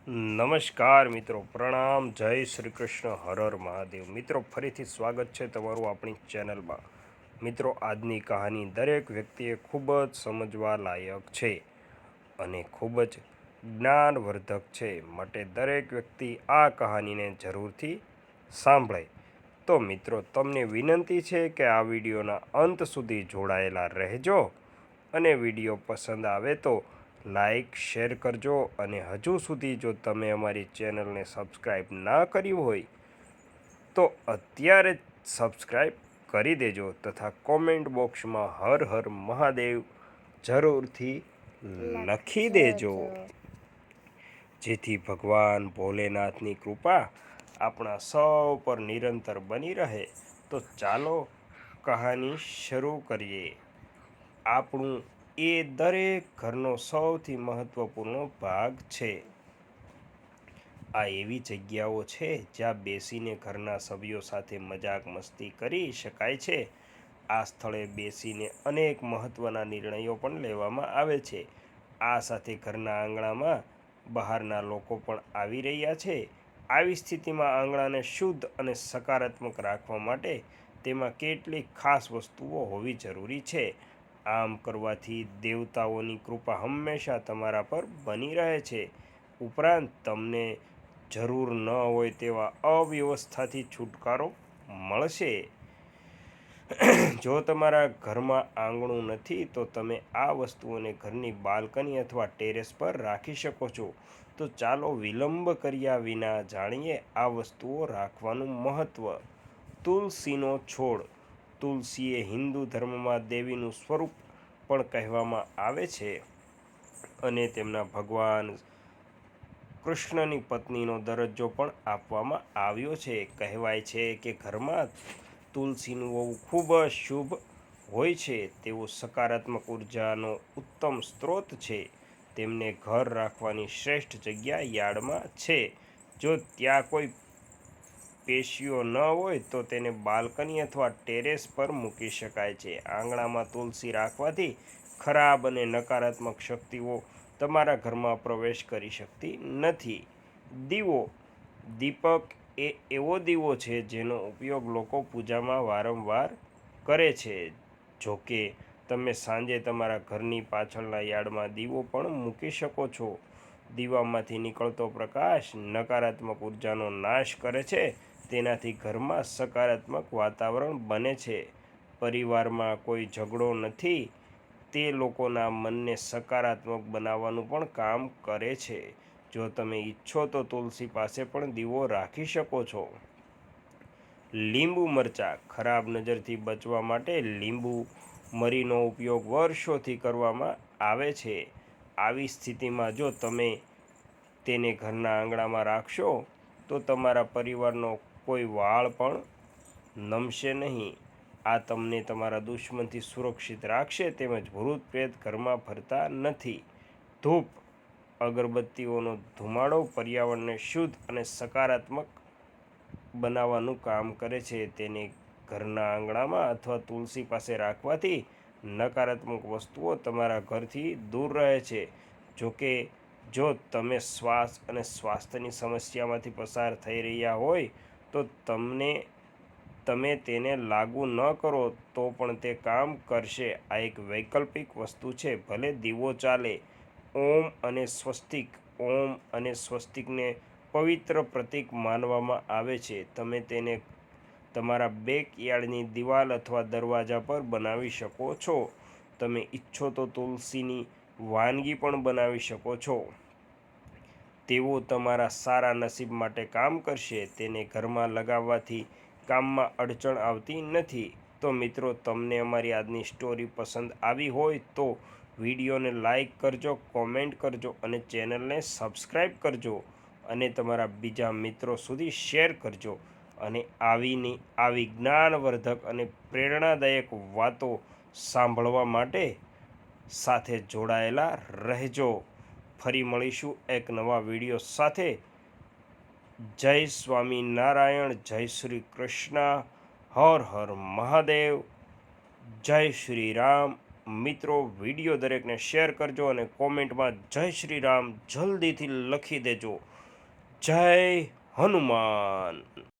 નમસ્કાર મિત્રો, પ્રણામ, જય શ્રી કૃષ્ણ, હર હર મહાદેવ. મિત્રો, ફરીથી સ્વાગત છે તમારું આપણી ચેનલમાં. મિત્રો, આજની કહાની દરેક વ્યક્તિએ ખૂબ જ સમજવા લાયક છે અને ખૂબ જ જ્ઞાનવર્ધક છે. માટે દરેક વ્યક્તિ આ કહાનીને જરૂરથી સાંભળે. તો મિત્રો, તમને વિનંતી છે કે આ વિડીયોના અંત સુધી જોડાયેલા રહેજો અને વિડીયો પસંદ આવે તો લાઈક શેર કરજો. અને હજુ સુધી જો તમે અમારી ચેનલને સબસ્ક્રાઈબ ના કરી હોય તો અત્યારે સબસ્ક્રાઈબ કરી દેજો તથા કોમેન્ટ બોક્સમાં હર હર મહાદેવ જરૂરથી લખી દેજો, જેથી ભગવાન ભોલેનાથની કૃપા આપણા સૌ પર નિરંતર બની રહે. તો ચાલો કહાની શરૂ કરીએ. આપણું એ દરેક ઘરનો સૌથી મહત્વપૂર્ણ ભાગ છે. આ એવી જગ્યાઓ છે જ્યાં બેસીને ઘરના સભ્યો સાથે મજાક મસ્તી કરી શકાય છે. આ સ્થળે બેસીને અનેક મહત્વના નિર્ણયો પણ લેવામાં આવે છે. આ સાથે ઘરના આંગણામાં બહારના લોકો પણ આવી રહ્યા છે. આવી સ્થિતિમાં આંગણાને શુદ્ધ અને સકારાત્મક રાખવા માટે તેમાં કેટલીક ખાસ વસ્તુઓ હોવી જરૂરી છે. આમ કરવાથી દેવતાઓની કૃપા હંમેશા તમારા પર બની રહે છે. ઉપરાંત તમને જરૂર ન હોય તેવા અવ્યવસ્થાથી છુટકારો મળશે. જો તમારા ઘરમાં આંગણું નથી તો તમે આ વસ્તુઓને ઘરની બાલ્કની અથવા ટેરેસ પર રાખી શકો છો. તો ચાલો વિલંબ કર્યા વિના જાણીએ આ વસ્તુઓ રાખવાનું મહત્ત્વ. તુલસીનો છોડ. તુલસી એ હિન્દુ ધર્મમાં દેવીનું સ્વરૂપ પણ કહેવામાં આવે છે અને તેમના ભગવાન કૃષ્ણની પત્નીનો દરજ્જો પણ આપવામાં આવ્યો છે. કહેવાય છે કે ઘરમાં તુલસીનું હોવું ખૂબ જ શુભ હોય છે. તેઓ સકારાત્મક ઉર્જાનો ઉત્તમ સ્ત્રોત છે. તેમને ઘર રાખવાની શ્રેષ્ઠ જગ્યા યાર્ડમાં છે. જો ત્યાં કોઈ પેશીઓ ન હોય તો તેને બાલ્કની અથવા ટેરેસ પર મૂકી શકાય છે. આંગણામાં તુલસી રાખવાથી ખરાબ અને નકારાત્મક શક્તિઓ તમારા ઘરમાં પ્રવેશ કરી શકતી નથી. દીવો. દીપક એ એવો દીવો છે જેનો ઉપયોગ લોકો પૂજામાં વારંવાર કરે છે. જોકે તમે સાંજે તમારા ઘરની પાછળના યાર્ડમાં દીવો પણ મૂકી શકો છો. દીવામાંથી નીકળતો પ્રકાશ નકારાત્મક ઉર્જાનો નાશ કરે છે. તેનાથી ઘરમાં સકારાત્મક વાતાવરણ બને છે. પરિવારમાં કોઈ ઝઘડો નથી તે લોકોના મનને સકારાત્મક બનાવવાનું પણ કામ કરે છે. જો તમે ઈચ્છો તો તુલસી પાસે પણ દીવો રાખી શકો છો. લીંબુ મરચાં. ખરાબ નજરથી બચવા માટે લીંબુ મરીનો ઉપયોગ વર્ષોથી કરવામાં આવે છે. આવી સ્થિતિમાં જો તમે તેને ઘરના આંગણામાં રાખશો તો તમારા પરિવારનો કોઈ વાળ પણ નમશે નહીં. આ તમને તમારા દુશ્મનથી સુરક્ષિત રાખશે તેમજ ભૂત પ્રેત ઘરમાં ફરતા નથી. ધૂપ. અગરબત્તીઓનો ધુમાડો પર્યાવરણને શુદ્ધ અને સકારાત્મક બનાવવાનું કામ કરે છે. તેને ઘરના આંગણામાં અથવા તુલસી પાસે રાખવાથી નકારાત્મક વસ્તુઓ તમારા ઘરથી દૂર રહે છે. જોકે જો તમે શ્વાસ અને સ્વાસ્થ્યની સમસ્યામાંથી પસાર થઈ રહ્યા હોય તો તમે તેને લાગુ ન કરો તો પણ તે કામ કરશે. આ એક વૈકલ્પિક વસ્તુ છે. ભલે દીવો ચાલે. ઓમ અને સ્વસ્તિક. ઓમ અને સ્વસ્તિકને પવિત્ર પ્રતીક માનવામાં આવે છે. તમે તેને તમારા બેકયાર્ડની દિવાલ અથવા દરવાજા પર બનાવી શકો છો. તમે ઈચ્છો તો તુલસીની વાનગી પણ બનાવી શકો છો. તેઓ તમારા સારા નસીબ માટે કામ કરશે. તેને ઘરમાં લગાવવાથી કામમાં અડચણ આવતી નથી. તો મિત્રો, તમને અમારી આજની સ્ટોરી પસંદ આવી હોય તો વિડીયોને લાઈક કરજો, કોમેન્ટ કરજો અને ચેનલને સબસ્ક્રાઈબ કરજો અને તમારા બીજા મિત્રો સુધી શેર કરજો. અને આવી જ્ઞાનવર્ધક અને પ્રેરણાદાયક વાતો સાંભળવા માટે સાથે જોડાયેલા રહેજો. ફરી મળીશું એક નવા વિડીયો સાથે. જય સ્વામિનારાયણ. જય શ્રી કૃષ્ણ. હર હર મહાદેવ. જય શ્રી રામ. મિત્રો વિડીયો દરેકને શેર કરજો અને કોમેન્ટમાં જય શ્રી રામ જલ્દીથી લખી દેજો. જય હનુમાન.